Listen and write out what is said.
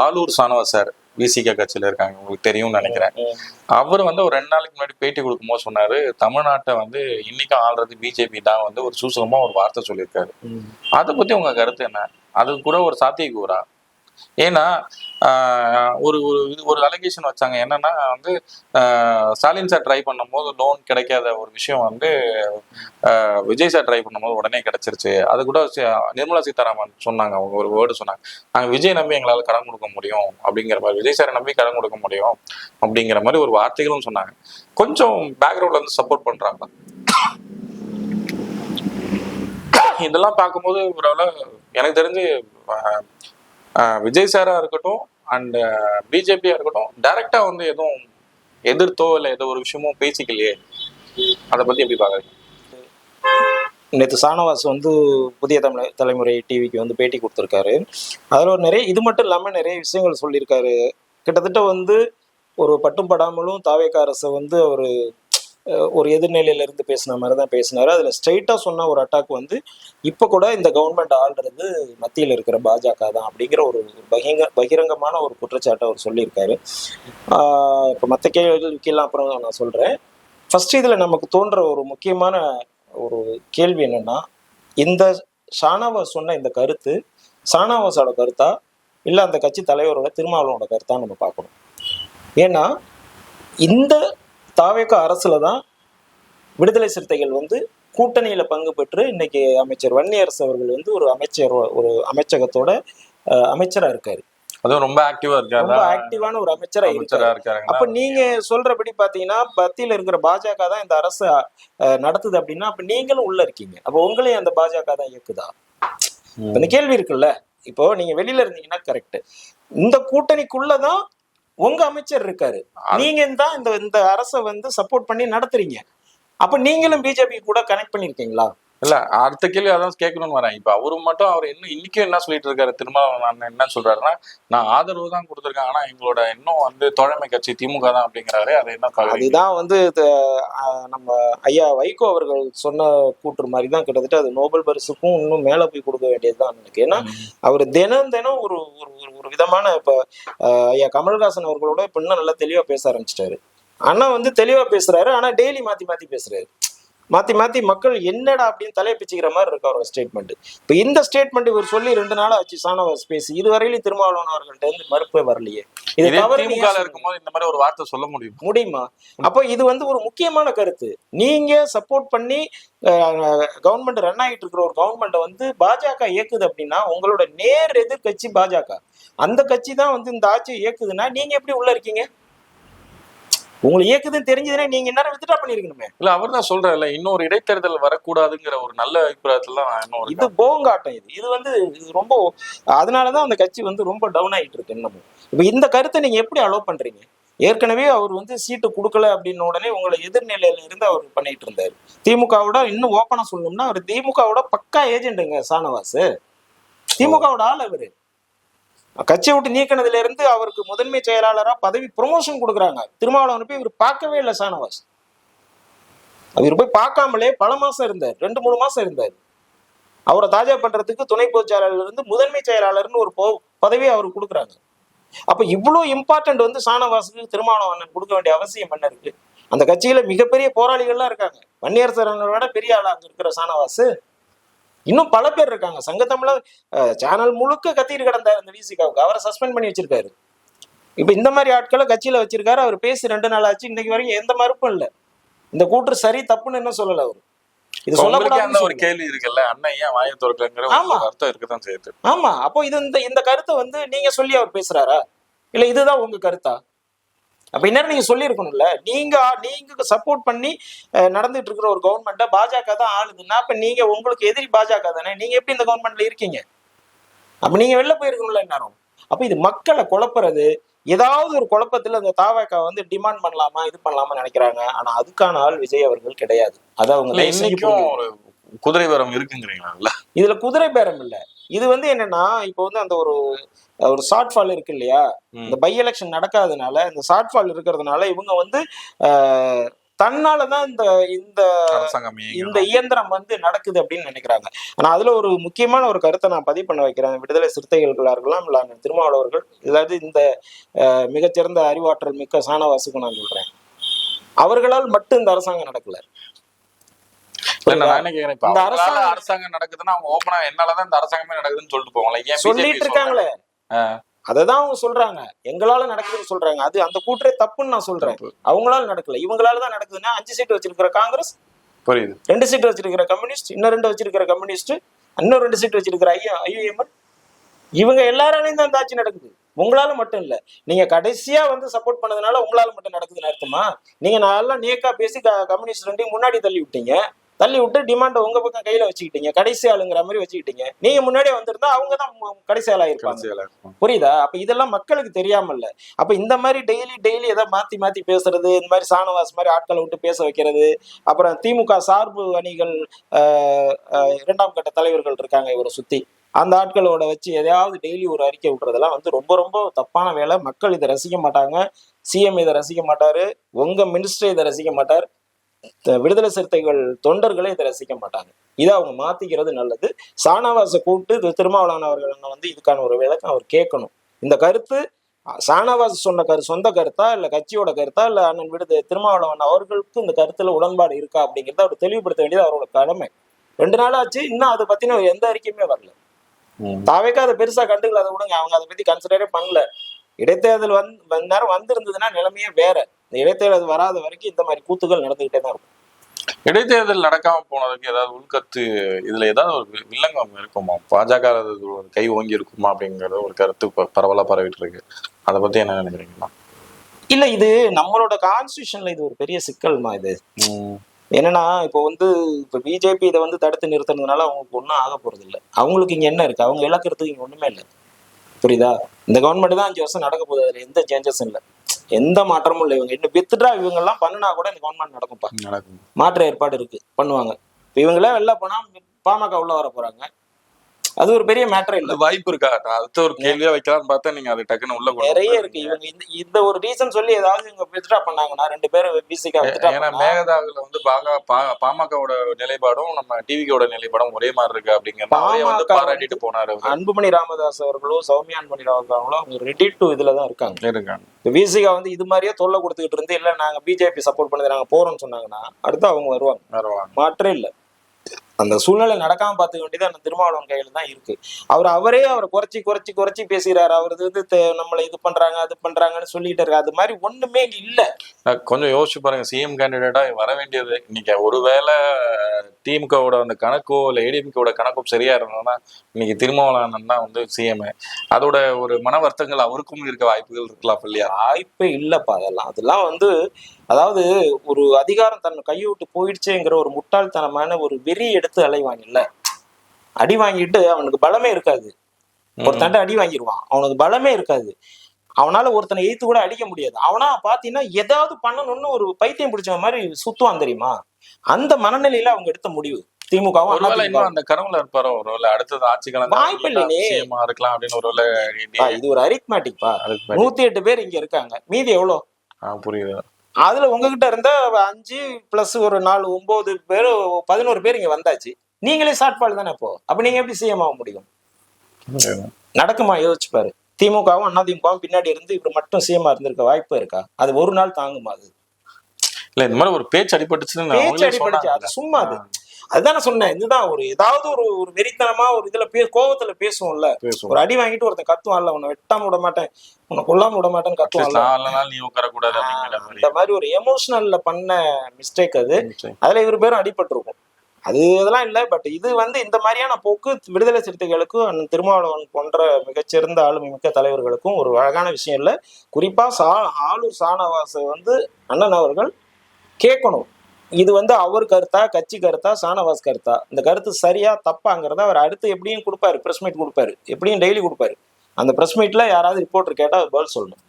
Alur சானவா sir விசிக கட்சியில இருக்காங்க, உங்களுக்கு தெரியும்னு நினைக்கிறேன். அவர் வந்து ஒரு 2 நாளைக்கு முன்னாடி பேட்டி கொடுக்கும்போது சொன்னாரு, தமிழ்நாட்டை வந்து இன்னைக்கும் ஆள்றது பிஜேபி தான் வந்து ஒரு சூசகமா ஒரு வார்த்தை சொல்லியிருக்காரு. அதை பத்தி உங்க கருத்து என்ன? அது கூட ஒரு சாத்தியக்கூறா? ஏன்னா ஒரு ஒரு அலிகேஷன் வச்சாங்க, என்னன்னா வந்து ஸ்டாலின் சார் ட்ரை பண்ணும்போது லோன் கிடைக்காத ஒரு விஷயம் வந்து விஜய் சார் ட்ரை பண்ணும்போது உடனே கிடைச்சிருச்சு. அது கூட நிர்மலா சீதாராமன் சொன்னாங்க, அவங்க ஒரு வேர்டு சொன்னாங்க, நாங்கள் விஜய் நம்பி எங்களால் கடன் கொடுக்க முடியும் அப்படிங்கிற மாதிரி, விஜய் சாரை நம்பி கடன் கொடுக்க முடியும் அப்படிங்கிற மாதிரி ஒரு வார்த்தைகளும் சொன்னாங்க. கொஞ்சம் பேக்ரவுண்ட்ல இருந்து சப்போர்ட் பண்றாங்க. இதெல்லாம் பார்க்கும்போது ஓரளவு எனக்கு தெரிஞ்சு விஜய் சாரா இருக்கட்டும் அண்ட் பிஜேபியா இருக்கட்டும் டைரக்டா வந்து எதுவும் எதிர்த்தோ இல்லை ஏதோ ஒரு விஷயமும் பேசிக்கலையே. அதை பத்தி எப்படி பாக்குறீங்க? நேற்று சானவாஸ் வந்து புதிய தலைமுறை டிவிக்கு வந்து பேட்டி கொடுத்துருக்காரு. அதில் ஒரு நிறைய இது மட்டும் இல்லாமல் நிறைய விஷயங்கள் சொல்லியிருக்காரு. கிட்டத்தட்ட வந்து ஒரு பட்டும் படாமலும் தாவேக்கா அரசை வந்து ஒரு எதிர்நிலையிலிருந்து பேசின மாதிரி தான் பேசினாரு. அதில் ஸ்ட்ரெயிட்டாக சொன்ன ஒரு அட்டாக் வந்து இப்போ கூட இந்த கவர்மெண்ட் ஆள்றது மத்தியில் இருக்கிற பாஜக தான் அப்படிங்கிற ஒரு பகிரங்கமான ஒரு குற்றச்சாட்டை அவர் சொல்லியிருக்காரு. இப்போ மற்ற கேள்விக்கெல்லாம் அப்புறம் நான் சொல்கிறேன். ஃபர்ஸ்ட் இதில் நமக்கு தோன்ற ஒரு முக்கியமான ஒரு கேள்வி என்னன்னா, இந்த ஷானவாஸ் சொன்ன இந்த கருத்து ஷானவாஸோட கருத்தா இல்லை அந்த கட்சி தலைவரோட திருமாவளவோட கருத்தா நம்ம பார்க்கணும். ஏன்னா இந்த தாவேக்கா அரசுல தான் விடுதலை சிறுத்தைகள் வந்து கூட்டணியில பங்கு பெற்று இன்னைக்கு அமைச்சர் வன்னியரசு அவர்கள் வந்து ஒரு அமைச்சகத்தோட அமைச்சரா இருக்காரு. அதுவும் ரொம்ப ஆக்டிவா இருக்காரு, ரொம்ப ஆக்டிவான ஒரு அமைச்சரா இருக்காரு. அப்ப நீங்க சொல்றபடி பாத்தீங்கன்னா மத்தியில இருக்கிற பாஜக தான் இந்த அரசு நடத்துது அப்படின்னா அப்ப நீங்களும் உள்ள இருக்கீங்க. அப்ப உங்களையும் அந்த பாஜக தான் இயக்குதா? இந்த கேள்வி இருக்குல்ல. இப்போ நீங்க வெளியில இருந்தீங்கன்னா கரெக்ட், இந்த கூட்டணிக்குள்ளதான் உங்க அமைச்சர் இருக்காரு, நீங்க தான் இந்த அரசை வந்து சப்போர்ட் பண்ணி நடத்துறீங்க. அப்ப நீங்களும் பிஜேபி கூட கனெக்ட் பண்ணிருக்கீங்களா? இல்ல, அடுத்த கேள்வி அதான் கேட்கணும்னு வரேன். இப்ப அவரு மட்டும் அவர் இன்னைக்கும் என்ன சொல்லிட்டு இருக்காரு, திருமாவளவன் என்ன சொல்றாருன்னா, நான் ஆதரவு தான் கொடுத்துருக்கேன், ஆனா எங்களோட இன்னும் வந்து தோழமை கட்சி திமுக தான் அப்படிங்கிறாரு. அது என்ன? அதுதான் வந்து நம்ம ஐயா வைகோ அவர்கள் சொன்ன கூற்று மாதிரி தான் கிட்டத்தட்ட அது நோபல் பரிசுக்கும் இன்னும் மேல போய் கொடுக்க வேண்டியதுதான் எனக்கு. ஏன்னா அவர் தினம் தினம் ஒரு ஒரு விதமான இப்ப ஐயா கமல்ஹாசன் அவர்களோட இப்ப இன்னும் நல்லா தெளிவா பேச ஆரம்பிச்சிட்டாரு. அண்ணா வந்து தெளிவா பேசுறாரு, ஆனா டெய்லி மாத்தி மாத்தி பேசுறாரு. மாத்தி மாத்தி மக்கள் என்னடா அப்படின்னு தலையை பிச்சுக்கிற மாதிரி இருக்கு அவரோட ஸ்டேட்மெண்ட். இப்ப இந்த ஸ்டேட்மெண்ட் இவர் சொல்லி 2 நாளா ஆச்சு சானவாஸ் பேசி, இதுவரையிலும் திருமாவளவன் அவர்கள்ட்ட இருந்து மறுப்பே வரலையே. இது இருக்கும்போது இந்த மாதிரி ஒரு வார்த்தை சொல்ல முடியுமா? அப்போ இது வந்து ஒரு முக்கியமான கருத்து. நீங்க சப்போர்ட் பண்ணி கவர்மெண்ட் ரன் ஆகிட்டு இருக்கிற ஒரு கவர்மெண்ட் வந்து பாஜக இயக்குது அப்படின்னா உங்களோட நேர் எதிர்கட்சி பாஜக, அந்த கட்சி தான் வந்து இந்த ஆட்சியை இயக்குதுன்னா நீங்க எப்படி உள்ள இருக்கீங்க? உங்களுக்கு இயக்குதுன்னு தெரிஞ்சதுன்னா நீங்க என்ன வித்ட்ரா பண்ணிருக்கணுமே. இல்ல, அவர் தான் சொல்றாருல்ல, இன்னொரு இடைத்தேர்தல் வரக்கூடாதுங்கிற ஒரு நல்ல அபிப்பிராயத்துல தான். இது போங்காட்டம். இது வந்து ரொம்ப அதனாலதான் அந்த கட்சி வந்து ரொம்ப டவுன் ஆகிட்டு இருக்கு இன்னமும். இப்ப இந்த கருத்தை நீங்க எப்படி அலோவ் பண்றீங்க? ஏற்கனவே அவர் வந்து சீட்டு கொடுக்கல அப்படின்னு உடனே உங்களை எதிர்நிலையில இருந்து அவர் பண்ணிட்டு இருந்தாரு. திமுகவோட இன்னும் ஓப்பனா சொல்லணும்னா அவர் திமுகவோட பக்கா ஏஜென்ட்டுங்க சானவாஸ். திமுகவோட ஆள் அவரு. கட்சியை விட்டு நீக்கினதுல இருந்து அவருக்கு முதன்மை செயலாளரா பதவி ப்ரொமோஷன் கொடுக்குறாங்க. திருமாவளவன் போய் இவர் பார்க்கவே இல்லை சானவாஸ். அவர் போய் பார்க்காமலே பல மாசம் இருந்தார், 2-3 மாசம் இருந்தார். அவரை தாஜா பண்றதுக்கு துணை பொதுச் செயலாளர் இருந்து முதன்மை செயலாளர்னு ஒரு பதவியை அவருக்கு கொடுக்குறாங்க. அப்ப இவ்வளவு இம்பார்ட்டன்ட் வந்து சானவாஸுக்கு திருமாவளவன் கொடுக்க வேண்டிய அவசியம் என்ன இருக்கு? அந்த கட்சியில மிகப்பெரிய போராளிகள்லாம் இருக்காங்க. வன்னியரசரை விட பெரிய ஆளா அங்க இருக்கிற சானவாஸ் இன்னும் பல பேர் இருக்காங்க. சங்கத்தமிழர் சேனல் முழுக்க கத்திட்டு கிடந்தார் இந்த விசிகாவுக்கு. அவரை சஸ்பெண்ட் பண்ணி வச்சிருக்காரு. இப்ப இந்த மாதிரி ஆட்களை கட்சியில வச்சிருக்காரு. அவர் பேசி 2 நாள் ஆச்சு, இன்னைக்கு வரைக்கும் எந்த மறுப்பும் இல்லை. இந்த கூற்று சரி தப்புன்னு என்ன சொல்லல அவரு. இது சொல்லக்கூடாது. ஒரு கேள்வி இருக்குல்ல, அண்ணன் ஏன் வாயை திறக்கலங்கிற அர்த்தம் இருக்குதான் செய்யுது. ஆமா, அப்போ இது இந்த கருத்தை வந்து நீங்க சொல்லி அவர் பேசுறாரா இல்ல இதுதான் உங்க கருத்தா? அப்ப என்ன நீங்க சொல்லி இருக்கணும்ல. நீங்க சப்போர்ட் பண்ணி நடந்துட்டு இருக்கிற ஒரு கவர்மெண்ட்டை பாஜக தான் ஆளுதுன்னா அப்ப நீங்க உங்களுக்கு எதிரி பாஜக தானே. நீங்க எப்படி இந்த கவர்மெண்ட்ல இருக்கீங்க? அப்ப நீங்க வெளில போயிருக்கணும்ல எல்லாரும். அப்ப இது மக்களை குழப்புறது. ஏதாவது ஒரு குழப்பத்துல அந்த தாவேக்கா வந்து டிமாண்ட் பண்ணலாமா இது பண்ணலாமா நினைக்கிறாங்க. ஆனா அதுக்கான ஆள் விஜய் அவர்கள் கிடையாது. அது அவங்க இன்னைக்கும் ஒரு குதிரை பேரம் இருக்குங்கிறீங்களா? இதுல குதிரை பேரம் இல்ல. இது வந்து என்னன்னா இப்போ வந்து அந்த ஒரு ஷார்ட் ஃபால் இருக்கு இல்லையா, இந்த பை எலெக்ஷன் நடக்காதனால இந்த ஷார்ட் ஃபால் இருக்கிறதுனால இவங்க வந்து தன்னாலதான் இந்த இந்த அரசாங்கம் இந்த இயந்திரம் வந்து நடக்குது அப்படின்னு நினைக்கிறாங்க. ஆனா அதுல ஒரு முக்கியமான ஒரு கருத்தை நான் பதிவு பண்ண வைக்கிறேன். விடுதலை சிறுத்தைகளா இருக்கலாம், இல்ல திருமாவளவர்கள், இல்லாது இந்த மிகச்சிறந்த அறிவாற்றல் மிக்க சாணவாசுக்கும் நான் சொல்றேன், அவர்களால் மட்டும் இந்த அரசாங்கம் நடக்கல. இந்த அரசாங்கம் நடக்குதுன்னா அவங்க ஓப்பனா என்னாலதான் இந்த அரசாங்கமே நடக்குதுன்னு சொல்லிட்டு போவாங்களே, சொல்லிட்டு இருக்காங்களே. அததான் அவங்க சொல்றாங்க, எங்களால நடக்குதுன்னு சொல்றாங்க. அது அந்த கூற்றே தப்புன்னு நான் சொல்றேன். அவங்களால நடக்கல, இவங்களாலதான் நடக்குதுன்னா 5 சீட் வச்சிருக்கிற காங்கிரஸ், புரியுது, 2 சீட் வச்சிருக்கிற கம்யூனிஸ்ட், இன்னும் 2 வச்சிருக்கிற கம்யூனிஸ்ட், இன்னும் 2 சீட் வச்சிருக்கிற ஐயுஎம்எல், இவங்க எல்லாராலையும் தான் இந்த ஆட்சி நடக்குது. உங்களால மட்டும் இல்ல. நீங்க கடைசியா வந்து சப்போர்ட் பண்ணதுனால உங்களால மட்டும் நடக்குதுன்னு அர்த்தமா? நீங்க நல்லா நேக்கா பேசி கம்யூனிஸ்ட் 2 முன்னாடி தள்ளி விட்டீங்க. தள்ளி விட்டு டிமாண்ட உங்க பக்கம் கையில வச்சுக்கிட்டீங்க, கடைசி ஆளுங்கிற மாதிரி வச்சுக்கிட்டீங்க. நீங்க முன்னாடியே வந்திருந்தா அவங்கதான் கடைசி ஆளா இருப்பாங்க. புரியுதா? அப்ப இதெல்லாம் மக்களுக்கு தெரியாம இல்ல. அப்ப இந்த மாதிரி டெய்லி ஏதாவது மாத்தி மாத்தி பேசுறது, இந்த மாதிரி சாணவாஸ் மாதிரி ஆட்களை விட்டு பேச வைக்கிறது, அப்புறம் திமுக சார்பு அணிகள் 2ஆம் கட்ட தலைவர்கள் இருக்காங்க இவரை சுத்தி, அந்த ஆட்களோட வச்சு எதையாவது டெய்லி ஒரு அறிக்கை விட்டுறதெல்லாம் வந்து ரொம்ப ரொம்ப தப்பான வேலை. மக்கள் இதை ரசிக்க மாட்டாங்க, சிஎம் இதை ரசிக்க மாட்டாரு, உங்க மினிஸ்டர் இதை ரசிக்க மாட்டார், விடுதலை சிறுத்தைகள் தொண்டர்களே இதை ரசிக்க மாட்டாங்க. இதை அவங்க மாத்திக்கிறது நல்லது. சாணவாசை கூப்பிட்டு திருமாவளவன் அவர்கள் வந்து இதுக்கான ஒரு விளக்கம் அவர் கேட்கணும். இந்த கருத்து சாணவாஸ் சொன்ன சொந்த கருத்தா, இல்ல கட்சியோட கருத்தா, இல்ல அண்ணன் திருமாவளவன் அவர்களுக்கு இந்த கருத்துல உடன்பாடு இருக்கா அப்படிங்கிறத அவர் தெளிவுபடுத்த வேண்டியது அவரோட கடமை. 2 நாள் ஆச்சு, இன்னும் அதை பத்தின எந்த அறிக்கையுமே வரல. தாவேக்கா அதை பெருசா கண்டுக்கல, அதை விடுங்க, அவங்க அதை பத்தி கன்சிடரே பண்ணல. இடைத்தேர்தல் நேரம் வந்திருந்ததுன்னா நிலைமையே வேற. இந்த இடைத்தேர்தல் வராத வரைக்கும் இந்த மாதிரி கூத்துகள் நடந்துகிட்டே தான் இருக்கும். இடைத்தேர்தல் நடக்காம போனதுக்கு ஏதாவது உள்கருத்து, இதுல ஏதாவது ஒரு வில்லங்கம் இருக்குமா? பாஜக கை ஓங்கி இருக்குமா அப்படிங்கிற ஒரு கருத்து பரவலா பரவிட்டு இருக்கு. அதை பத்தி என்ன நினைக்கிறீங்களா? இல்ல, இது நம்மளோட கான்ஸ்டியூஷன்ல இது ஒரு பெரிய சிக்கல்மா. இது என்னன்னா, இப்போ பிஜேபி இதை தடுத்து நிறுத்துறதுனால அவங்களுக்கு ஒன்றும் ஆக போறது இல்லை. அவங்களுக்கு இங்க என்ன இருக்கு? அவங்க இழக்கிறதுக்கு இங்க ஒண்ணுமே இல்லை. புரியுதா? இந்த கவர்மெண்ட் தான் 5 வருஷம் நடக்க போகுது, அதுல எந்த சேஞ்சஸும் இல்லை, எந்த மாற்றமும் இல்லை. இவங்க இன்னும் வித்துட்டா இவங்க எல்லாம் பண்ணுனா கூட இந்த கவர்மெண்ட் நடக்கும்பா, மாற்ற ஏற்பாடு இருக்கு, பண்ணுவாங்க. இவங்களே வெளில போனா பாமக உள்ள வர போறாங்க, அது ஒரு பெரிய மேட்டர் இல்ல. வாய்ப்பு இருக்கா? அடுத்த ஒரு கேள்வியா வைக்கலாம்னு பார்த்தா நீங்க அது டக்குன்னு உள்ள நிறைய இருக்கு. இவங்க இந்த ஒரு ரீசன் சொல்லி ஏதாவது இவங்க வித்ட்ரா பண்ணாங்கன்னா 2 பேரும் பிசிகா வித்ட்ரா. ஏன்னா மேகதாதுல பாமகவோட நிலைப்பாடும் நம்ம டிவிக்கோட நிலைப்பாடும் ஒரே மாதிரி இருக்கு அப்படிங்கிற பாராட்டிட்டு போனாரு. அன்புமணி ராமதாஸ் அவர்களோ சௌமியா அன்புமணி ராமதாஸோ அவங்க ரெடி டு இதுலதான் இருக்காங்க. பிசிகா இது மாதிரியே தொல்லை கொடுத்துக்கிட்டு இருந்து, இல்ல நாங்க பிஜேபி சப்போர்ட் பண்ணி நாங்க போறோம்னு சொன்னாங்கன்னா அடுத்து அவங்க வருவாங்க, மாற்றே இல்லை. அந்த சூழ்நிலை நடக்காம பார்த்துக்க வேண்டியது அந்த திருமாவளவன் கையில தான் இருக்கு. அவரே அவரை குறைச்சி பேசுகிறாரு. அவரு நம்மளை இது பண்றாங்க அது பண்றாங்கன்னு சொல்லிட்டு இருக்காரு. அது மாதிரி ஒண்ணுமே இல்ல. கொஞ்சம் யோசிச்சு பாருங்க, சிஎம் கேண்டிடேட்டா வர வேண்டியது இன்னைக்கு ஒருவேளை திமுகவோட அந்த கணக்கோ இல்ல ஏடிஎம்கேவோட கணக்கோ சரியா இருந்ததுன்னா இன்னைக்கு திருமாவளவன் தான் சிஎம். அதோட ஒரு மன வருத்தங்கள் அவருக்கும் இருக்க வாய்ப்புகள் இருக்கலாம் இல்லையா? வாய்ப்பே இல்லப்பா. அதெல்லாம் அதாவது ஒரு அதிகாரம் தன் கையை விட்டு போயிடுச்சேங்கிற ஒரு முட்டாள்தனமான ஒரு வெறி எடுத்து அலைவாங்கல்ல. அடி வாங்கிட்டு அவனுக்கு பலமே இருக்காது. ஒருத்தன்ட்ட அடி வாங்கிடுவான், அவனுக்கு பலமே இருக்காது, அவனால ஒருத்தனை எய்த்து கூட அடிக்க முடியாது. அவனா பாத்தீங்கன்னா ஏதாவது பண்ணணும்னு ஒரு பைத்தியம் பிடிச்ச மாதிரி சுத்துவான் தெரியுமா? அந்த மனநிலையில அவங்க எடுத்த முடிவு. திமுகவும் அந்த கனவுல இருப்பாரோ ஒருவேளை அடுத்தது ஆட்சிக்கான வாய்ப்பு இல்லையே இருக்கலாம் அப்படின்னு ஒருவேளை. இது ஒரு அரித்மேட்டிக்பா. 108 பேர் இங்க இருக்காங்க, மீதி எவ்வளவு புரியுது? அதுல உங்ககிட்ட இருந்த 5 பிளஸ் ஒரு 4 9 பேர் 11 பேர் இங்க வந்தாச்சு. நீங்களே ஷார்ட்ஃபால் தானே இப்போ. அப்ப நீங்க எப்படி சிஎம் ஆக முடியும்? நடக்குமா? யோசிச்சு பாரு. திமுகவும் அதிமுகவும் பின்னாடி இருந்து இவர் மட்டும் சிஎம் இருந்திருக்க வாய்ப்பு இருக்கா? அது ஒரு நாள் தாங்குமா? அது இல்ல, இந்த மாதிரி ஒரு பேச்சு அடிபட்டுச்சு, அது சும்மா. அதுதான் நான் சொன்னேன். இதுதான் ஏதாவது ஒரு வெறித்தனமா ஒரு இதுல கோவத்துல பேசுவோம்ல. ஒரு அடி வாங்கிட்டு ஒருத்தன் கத்துவான்ல, உன்னை வெட்டாம விட மாட்டேன், உன்னை கொல்லாம விட மாட்டேன்னு கத்துவான்ல. இந்த மாதிரி ஒரு எமோஷனல்ல பண்ண மிஸ்டேக் அது. அதுல இவரு பேரும் அடிபட்டிருக்கும். அதெல்லாம் இல்லை. பட் இது இந்த மாதிரியான போக்கு விடுதலை சிறுத்தைகளுக்கும் திருமாவளவன் போன்ற மிகச்சிறந்த ஆளுமை மிக்க தலைவர்களுக்கும் ஒரு அழகான விஷயம் இல்லை. குறிப்பா ஆளூர் சாணவாச அண்ணன் அவர்கள் கேட்கணும். இது அவர் கருத்தா, கட்சி கருத்தா, சாணவாஸ் கருத்தா, இந்த கருத்து சரியா தப்பாங்கிறத அவர் அடுத்து எப்படியும் கொடுப்பாரு, பிரஸ் மீட் கொடுப்பாரு, எப்படியும் டெய்லி கொடுப்பாரு. அந்த பிரஸ் மீட்ல யாராவது ரிப்போர்ட்டர் கேட்டா பதில் சொல்லணும்.